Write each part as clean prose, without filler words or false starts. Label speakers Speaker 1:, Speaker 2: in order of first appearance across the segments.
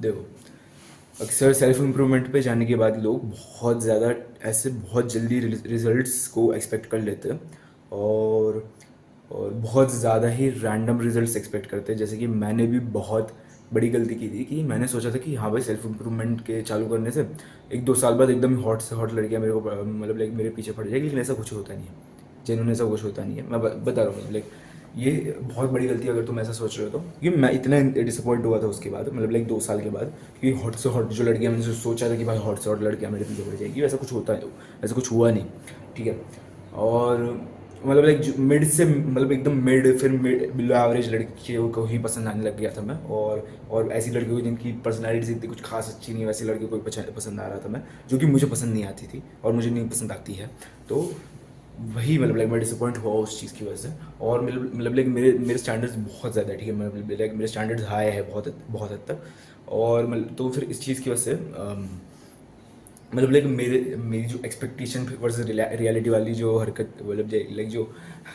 Speaker 1: देखो, अक्सर self improvement पे जाने के बाद लोग बहुत ज़्यादा ऐसे बहुत जल्दी रिजल्ट्स को एक्सपेक्ट कर लेते हैं, और बहुत ज़्यादा ही रैंडम रिजल्ट्स एक्सपेक्ट करते हैं। जैसे कि मैंने भी बहुत बड़ी गलती की थी कि मैंने सोचा था कि हाँ भाई, सेल्फ इम्प्रूवमेंट के चालू करने से 1-2 साल बाद एकदम हॉट से हॉट लड़कियाँ मेरे को मतलब लाइक मेरे पीछे पड़ जाएगी, लेकिन ऐसा कुछ होता नहीं है। जेन्युइन ऐसा कुछ होता नहीं है, मैं बता रहा हूँ। लाइक ये बहुत बड़ी गलती है अगर तुम ऐसा सोच रहे हो तो, क्योंकि मैं इतना डिसअपॉइंट हुआ था उसके बाद, मतलब लाइक 2 साल के बाद, कि हॉट से हॉट जो लड़कियाँ, मैंने सोचा था कि भाई हॉट से हॉट लड़कियाँ मेरे पीछे पड़ जाएगी, वैसा कुछ होता है, ऐसा कुछ हुआ नहीं। ठीक है। और मतलब लाइक मिड से मतलब एकदम मिड, फिर मिड बिलो एवरेज लड़कियों को ही पसंद आने लग गया था मैं, और ऐसी लड़कियों को जिनकी पर्सनालिटी इतनी कुछ खास अच्छी नहीं है, वैसी लड़कियों को पसंद आ रहा था मैं, जो कि मुझे पसंद नहीं आती थी और मुझे नहीं पसंद आती है। तो वही मतलब लाइक मैं डिसअपॉइंट हुआ उस चीज़ की वजह से। और मतलब लाइक मेरे मेरे स्टैंडर्ड्स बहुत ज़्यादा है, ठीक है, मतलब लाइक मेरे स्टैंडर्ड्स हाई है बहुत बहुत हद तक। और मतलब तो फिर इस चीज़ की वजह से मतलब लाइक मेरी जो एक्सपेक्टेशन वर्सेस रियलिटी वाली जो हरकत, मतलब लाइक जो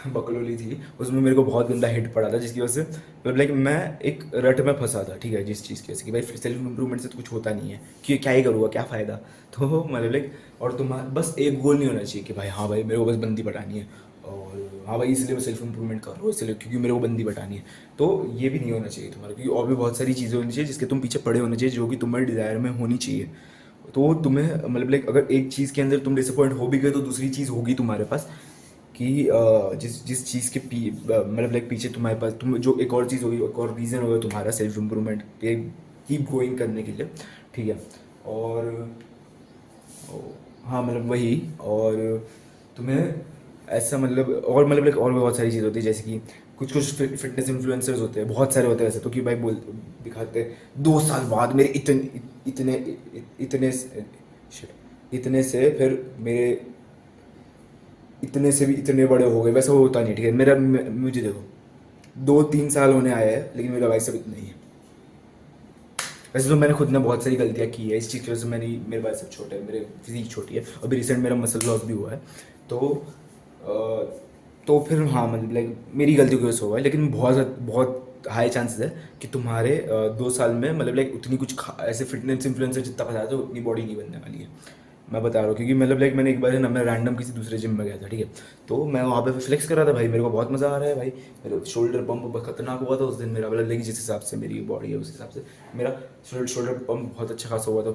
Speaker 1: बकलोली थी, उसमें मेरे को बहुत गंदा हिट पड़ा था, जिसकी वजह से मतलब लाइक मैं एक रट में फंसा था, ठीक है, जिस चीज़ की वजह से कि भाई सेल्फ इम्प्रूवमेंट से तो कुछ होता नहीं है, कि क्या ही करूँगा, क्या फ़ायदा। तो मतलब लाइक, और तुम्हारा बस एक गोल नहीं होना चाहिए कि भाई हाँ भाई मेरे को बस बंदी पटानी है, और हाँ भाई इसलिए मैं सेल्फ इम्प्रूवमेंट कर रहा हूँ, इसलिए क्योंकि मेरे को बंदी पटानी है। तो ये भी नहीं होना चाहिए तुम्हारा, क्योंकि और भी बहुत सारी चीज़ें होनी चाहिए जिसके तुम पीछे पड़े होने चाहिए, जो कि तुम्हारे डिज़ायर में होनी चाहिए। तो तुम्हें मतलब लाइक अगर एक चीज़ के अंदर तुम डिसअपॉइंट हो भी गए, तो दूसरी चीज़ होगी तुम्हारे पास, कि जिस जिस चीज़ के मतलब लाइक पीछे तुम्हारे पास तुम जो एक और चीज़ होगी, एक और रीज़न होगा तुम्हारा सेल्फ इम्प्रूवमेंट के कीप गोइंग करने के लिए। ठीक है। और हाँ मतलब वही। और तुम्हें ऐसा मतलब, और मतलब लाइक और भी बहुत सारी चीज़ होती है, जैसे कि कुछ कुछ फिटनेस इन्फ्लुएंसर्स होते हैं, बहुत सारे होते हैं ऐसे, तो कि भाई बोल दिखाते हैं 2 साल बाद मेरे इतने इतने इतने से फिर मेरे इतने से भी इतने बड़े हो गए, वैसा होता नहीं है, ठीक है। मुझे देखो, 2-3 साल होने आए हैं, लेकिन मेरा भाई सब इतना ही है। वैसे तो मैंने खुद ने बहुत सारी गलतियाँ की है इस चीज़ की वजह से, मेरे भाई सब छोटे है, मेरे फिजिक छोटी है, अभी रिसेंट मेरा मसल लॉस भी हुआ है। तो तो फिर हाँ मतलब लाइक मेरी गलती की वजह से हुआ है, लेकिन बहुत हाई चांसेस है कि तुम्हारे 2 साल में मतलब लाइक उतनी कुछ ऐसे फिटनेस इन्फ्लुएंसर जितना पता है तो उतनी बॉडी नहीं बनने वाली है। मैं बता रहा हूँ, क्योंकि मतलब लाइक मैंने एक बार है ना, मैं रैंडम किसी दूसरे जिम में गया था, ठीक है। तो मैं वहाँ पे फ्लेक्स कर रहा था, भाई मेरे को बहुत मज़ा आ रहा है भाई, मेरा शोल्डर पंप बहुत खतरनाक हुआ था उस दिन मेरा, मतलब लाइक जिस हिसाब से मेरी बॉडी है उस हिसाब से मेरा शोल्डर पंप बहुत अच्छा खासा हुआ था।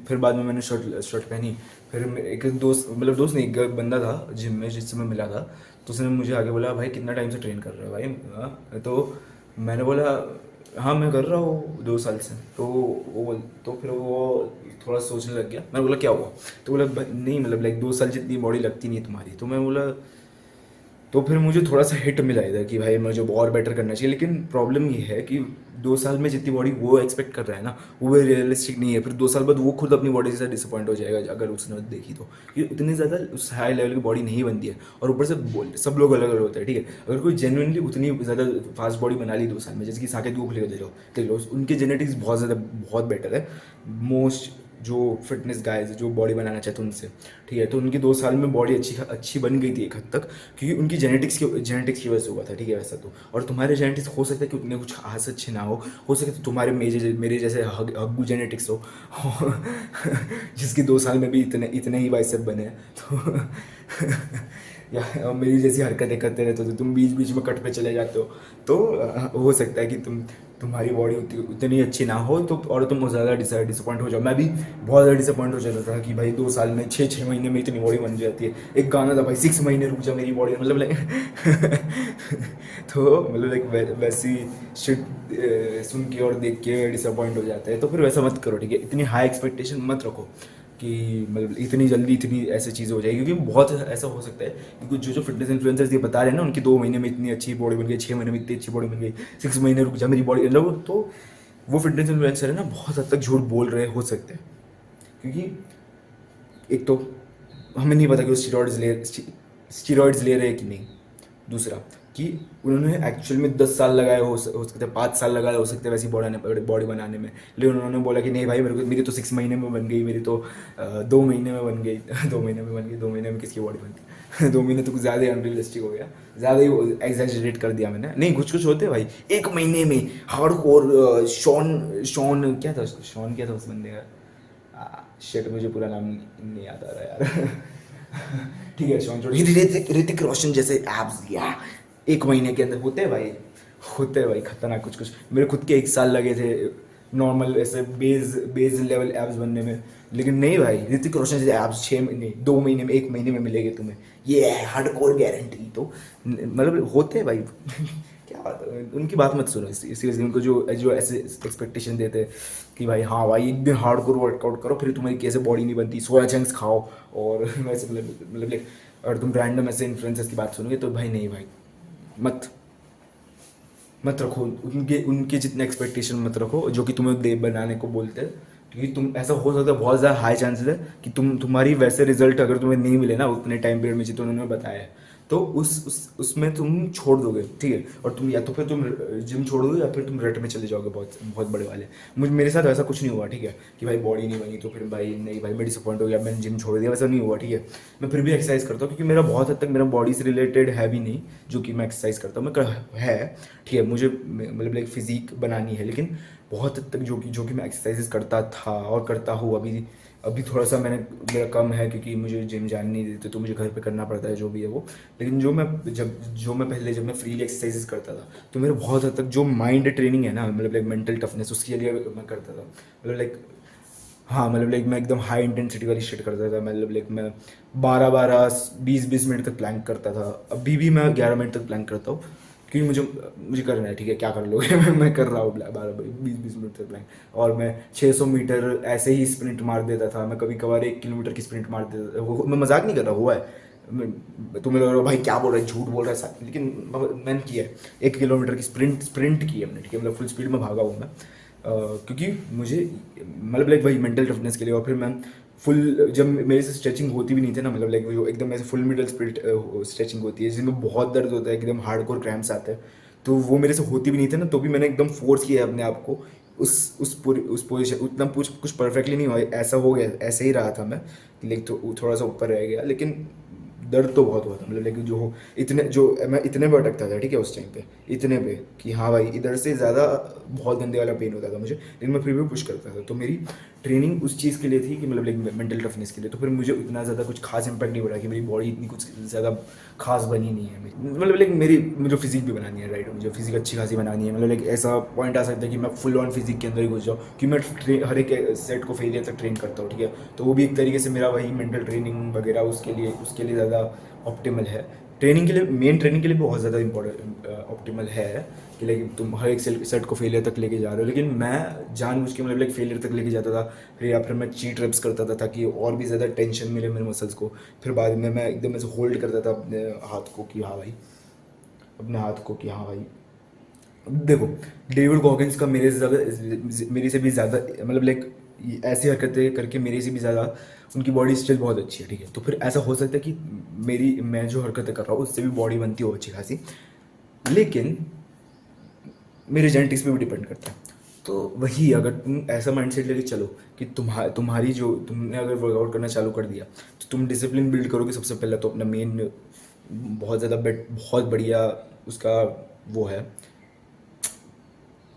Speaker 1: फिर बाद में मैंने शर्ट शर्ट पहनी। फिर एक दोस्त, मतलब दोस्त नहीं, एक बंदा था जिम में जिससे मैं मिला था, तो उसने मुझे आगे बोला, भाई कितना टाइम से ट्रेन कर रहा है भाई? तो मैंने बोला, हाँ मैं कर रहा हूँ 2 साल से। तो फिर वो थोड़ा सोचने लग गया। मैंने बोला क्या हुआ? तो बोला नहीं मतलब लाइक 2 साल जितनी बॉडी लगती नहीं है तुम्हारी। तो मैं बोला, तो फिर मुझे थोड़ा सा हिट मिला इधर कि भाई मुझे और बेटर करना चाहिए, लेकिन प्रॉब्लम ये है कि 2 साल में जितनी बॉडी वो एक्सपेक्ट कर रहा है ना, वो रियलिस्टिक नहीं है। फिर 2 साल बाद वो खुद अपनी बॉडी से डिसअपॉइंट हो जाएगा अगर उसने देखी तो, क्योंकि इतनी ज़्यादा उस हाई लेवल की बॉडी नहीं बनती है। और ऊपर से सब लोग अलग अलग होते हैं, ठीक है। अगर कोई जेनुइनली उतनी ज़्यादा फास्ट बॉडी बना ली 2 साल में, जैसे कि साकेत गोखले को देख लो, उनके जेनेटिक्स बहुत ज़्यादा बहुत बेटर है मोस्ट जो फिटनेस गाइज जो बॉडी बनाना चाहते हैं उनसे, ठीक है। तो उनकी 2 साल में बॉडी अच्छी बन गई थी एक हद तक, क्योंकि उनकी जेनेटिक्स की वजह से हुआ था, ठीक है। वैसा तो, और तुम्हारे जेनेटिक्स हो सकता है कि उतने कुछ खास अच्छे ना हो सकता है तुम्हारे मेरे जैसे हग्गू जेनेटिक्स हो जिसकी 2 साल में भी इतने इतने ही बाइसेप बने हैं। तो या मेरी जैसी हरकतें करते रहते हो, तो तुम बीच बीच में कट पे चले जाते हो। तो हो सकता है कि तुम्हारी बॉडी उतनी अच्छी ना हो, तो और तुम ज़्यादा डिसअपॉइंट हो जाओ। मैं भी बहुत ज़्यादा डिसअपॉइंट हो जाता था कि भाई 2 साल में 6-6 महीने में इतनी बॉडी बन जाती है। एक गाना था भाई, 6 महीने रुक जा मेरी बॉडी, मतलब लाइक तो मतलब लाइक वैसी शिट सुन के और देख के डिसअपॉइंट हो जाता है। तो फिर वैसा मत करो, ठीक है। इतनी हाई एक्सपेक्टेशन मत रखो कि मतलब इतनी जल्दी इतनी ऐसी चीज़ हो जाएगी, क्योंकि बहुत ऐसा हो सकता है कि कुछ जो फिटनेस इन्फ्लुएंसर्स ये बता रहे हैं ना, उनकी 2 महीने में इतनी अच्छी बॉडी बन गई, 6 महीने में इतनी अच्छी बॉडी बन गई, 6 महीने रुक जा मेरी बॉडी, मतलब तो वो फिटनेस इन्फ्लुएंसर है ना, बहुत हद तक झूठ बोल रहे हो सकते हैं। क्योंकि एक तो हमें नहीं पता कि वो स्टीरॉइड्स ले रहे हैं कि नहीं। दूसरा, कि उन्होंने एक्चुअल में 10 साल लगाए हो सकते हैं, 5 साल लगाए हो सकते हैं वैसी बॉडी बनाने में, लेकिन उन्होंने बोला कि नहीं भाई मेरे को, मेरी तो 6 महीने में बन गई, मेरी तो 2 महीने में बन गई 2 महीने में बन गई, 2 महीने में किसकी बॉडी बनती 2 महीने तो कुछ ज़्यादा ही अनरियलिस्टिक हो गया, ज़्यादा ही एग्जैजरेट कर दिया मैंने। नहीं, कुछ कुछ होते हैं भाई 1 महीने में हार्डकोर। शॉन शॉन क्या था उसका, शॉन क्या था उस बंदे का, शिट मुझे पूरा नाम नहीं याद आ रहा यार ठीक है, शॉन छोड़, ऋतिक रोशन जैसे एब्स या 1 महीने के अंदर होते हैं भाई, होते हैं भाई खतरनाक। कुछ कुछ मेरे खुद के 1 साल लगे थे नॉर्मल ऐसे बेस लेवल एब्स बनने में, लेकिन नहीं भाई, ऋतिक रोशन जैसे एब्स 6 महीने 2 महीने में 1 महीने में मिलेंगे तुम्हें, ये है हार्डकोर गारंटी। तो मतलब होते हैं भाई क्या बात है, उनकी बात मत सुनो सीरियसली। उनको जो जो ऐसे एक्सपेक्टेशन देते हैं कि भाई हाँ भाई एक दिन हार्डकोर वर्कआउट करो फिर तुम्हारी कैसे बॉडी नहीं बनती, सोया चंक्स खाओ और वैसे मतलब लाइक, अगर तुम रैंडम ऐसे इन्फ्लुएंसर्स की बात सुनोगे तो भाई नहीं भाई, मत मत रखो उनके उनके जितने एक्सपेक्टेशन मत रखो जो कि तुम्हें दे बनाने को बोलते हैं, क्योंकि तुम ऐसा हो सकता है, बहुत ज़्यादा हाई चांसेस है कि तुम्हारी वैसे रिजल्ट अगर तुम्हें नहीं मिले ना उतने टाइम पीरियड में जितना उन्होंने बताया है, तो उसमें तुम छोड़ दोगे, ठीक है। और तुम या तो फिर तुम जिम छोड़ दोगे या फिर तुम रट में चले जाओगे बहुत बहुत बड़े वाले। मेरे साथ वैसा कुछ नहीं हुआ, ठीक है, कि भाई बॉडी नहीं बनी तो फिर भाई नहीं भाई मैं डिसअपॉइंट हो गया मैंने जिम छोड़ दिया, वैसा नहीं हुआ, ठीक है। मैं फिर भी एक्सरसाइज करता हूँ क्योंकि मेरा बहुत हद तक मेरा बॉडी से रिलेटेड है भी नहीं जो कि मैं एक्सरसाइज करता हूँ, है, ठीक है। मुझे मतलब लाइक फिजिक बनानी है, लेकिन बहुत हद तक जो कि मैं एक्सरसाइजेस करता था और करता हूँ अभी, अभी थोड़ा सा मेरा कम है क्योंकि मुझे जिम जाने नहीं देते तो मुझे घर पे करना पड़ता है जो भी है वो। लेकिन जो मैं पहले जब मैं फ्रीली एक्सरसाइजेस करता था तो मेरा बहुत हद तक जो माइंड ट्रेनिंग है ना, मतलब लाइक मेंटल टफनेस, उसके लिए मैं करता था, मतलब लाइक हाँ, मतलब लाइक मैं एकदम हाई इंटेंसिटी वाली शिट करता था, मतलब लाइक मैं 12-12 20-20 मिनट तक प्लैंक करता था। अभी भी मैं 11 मिनट तक प्लैंक करता हूँ क्योंकि मुझे मुझे करना है, ठीक है, क्या कर लोगे मैं कर रहा हूँ 12-20 मिनट तक प्लैंक। और मैं 600 मीटर ऐसे ही स्प्रिंट मार देता था, मैं कभी कभार 1 किलोमीटर की स्प्रिंट मार देता था, वो मैं मजाक नहीं कर रहा, हुआ है। तुम्हें लग रहा है भाई क्या बोल रहा है, झूठ बोल रहा है साथ, लेकिन मैंने किया है 1 किलोमीटर की स्प्रिंट की है मैंने, ठीक है, मतलब फुल स्पीड में भागा हूँ मैं। क्योंकि मुझे मतलब लाइक वही मेंटल टफनेस के लिए। और फिर मैं फुल, जब मेरे से स्ट्रेचिंग होती भी नहीं थी ना, मतलब लाइक वो एकदम ऐसे फुल मिडल स्प्लिट स्ट्रेचिंग होती है जिसमें बहुत दर्द होता है, एकदम हार्डकोर क्रैम्प्स आते हैं, तो वो मेरे से होती भी नहीं थी ना, तो भी मैंने एकदम फोर्स किया अपने आप को उस पोजिशन, उतना कुछ परफेक्टली नहीं हुआ, ऐसा हो गया, ऐसे ही रहा था मैं, लेकिन तो थोड़ा सा ऊपर रह गया, लेकिन दर्द तो बहुत हुआ था, मतलब लेकिन जो मैं इतने पे अटकता था, ठीक है, उस टाइम पे इतने पे कि हाँ भाई इधर से ज़्यादा बहुत गंदे वाला पेन होता था मुझे, लेकिन मैं फिर भी पुश करता था। तो मेरी ट्रेनिंग उस चीज़ के लिए थी कि मतलब लाइक मेंटल टफनेस के लिए, तो फिर मुझे इतना ज़्यादा कुछ खास इंपैक्ट नहीं पड़ा कि मेरी बॉडी इतनी कुछ ज़्यादा खास बनी नहीं है मेरी, मतलब लाइक मुझे फिजिक भी बनानी है, राइट, मुझे फिजिक अच्छी खासी बनानी है, मतलब लाइक ऐसा पॉइंट आ सकता है कि मैं फुल ऑन फिजिक के अंदर ही घुस जाऊँ कि मैं हर एक सेट को फेलियर तक ट्रेन करता हूँ, ठीक है। तो वो भी एक तरीके से मेरा वही मेंटल ट्रेनिंग वगैरह उसके लिए ज़्यादा ऑप्टिमल है। ट्रेनिंग के लिए, मेन ट्रेनिंग के लिए बहुत ज़्यादा इंपॉर्टेंट ऑप्टिमल है कि लाइक तुम हर एक सेट को फेलियर तक लेके जा रहे हो, लेकिन मैं जानबूझ के मतलब लाइक फेलियर तक लेके जाता था, फिर या फिर मैं चीट रेप्स करता था ताकि और भी ज़्यादा टेंशन मिले मेरे मसल्स को। फिर बाद में मैं एकदम ऐसे होल्ड करता था अपने हाथ को कि हाँ भाई, अपने हाथ को कि हाँ भाई देखो, डेविड गॉगिन्स का मेरे से भी ज़्यादा मतलब लाइक ऐसी हरकतें करके मेरे से भी ज़्यादा उनकी बॉडी स्टिल बहुत अच्छी है, ठीक है। तो फिर ऐसा हो सकता है कि मैं जो हरकतें कर रहा हूँ उससे भी बॉडी बनती हो अच्छी खासी, लेकिन मेरे जेनेटिक्स पे भी डिपेंड करता है। तो वही, अगर तुम ऐसा माइंडसेट लेके चलो कि तुम्हारी जो तुमने अगर वर्कआउट करना चालू कर दिया तो तुम डिसिप्लिन बिल्ड करोगे सबसे पहले तो अपना मेन, बहुत ज़्यादा बहुत बढ़िया उसका वो है,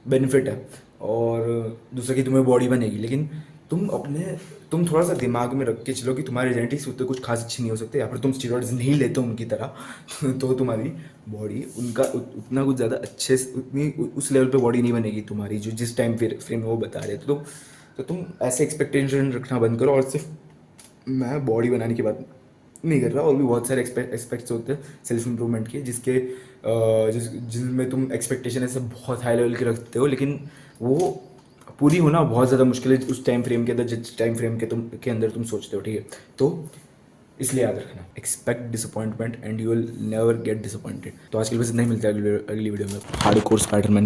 Speaker 1: बेनिफिट है। और दूसरा कि तुम्हें बॉडी बनेगी, लेकिन तुम थोड़ा सा दिमाग में रख के चलो कि तुम्हारे जेनेटिक्स उतने कुछ खास अच्छे नहीं हो सकते, या फिर तुम स्टीरॉइड्स नहीं लेते हो उनकी तरह तो तुम्हारी बॉडी उनका उतना कुछ ज़्यादा अच्छे से उतनी उस लेवल पे बॉडी नहीं बनेगी तुम्हारी, जो जिस टाइम फ्रेम में वो बता रहे थे। तो तुम ऐसे एक्सपेक्टेशन रखना बंद करो, और सिर्फ मैं बॉडी बनाने की बात नहीं कर रहा, और भी बहुत सारे एस्पेक्ट्स होते हैं सेल्फ इम्प्रूवमेंट के जिनमें तुम एक्सपेक्टेशन ऐसे बहुत हाई लेवल के रखते हो, लेकिन वो पूरी होना बहुत ज़्यादा मुश्किल है उस टाइम फ्रेम के अंदर, जिस टाइम फ्रेम के अंदर तुम सोचते हो, ठीक है। तो इसलिए याद रखना, expect disappointment and you will never get disappointed. तो आज के लिए बस इतना ही, मिलता है अगली वीडियो में हार्डकोर स्पाइडरमैन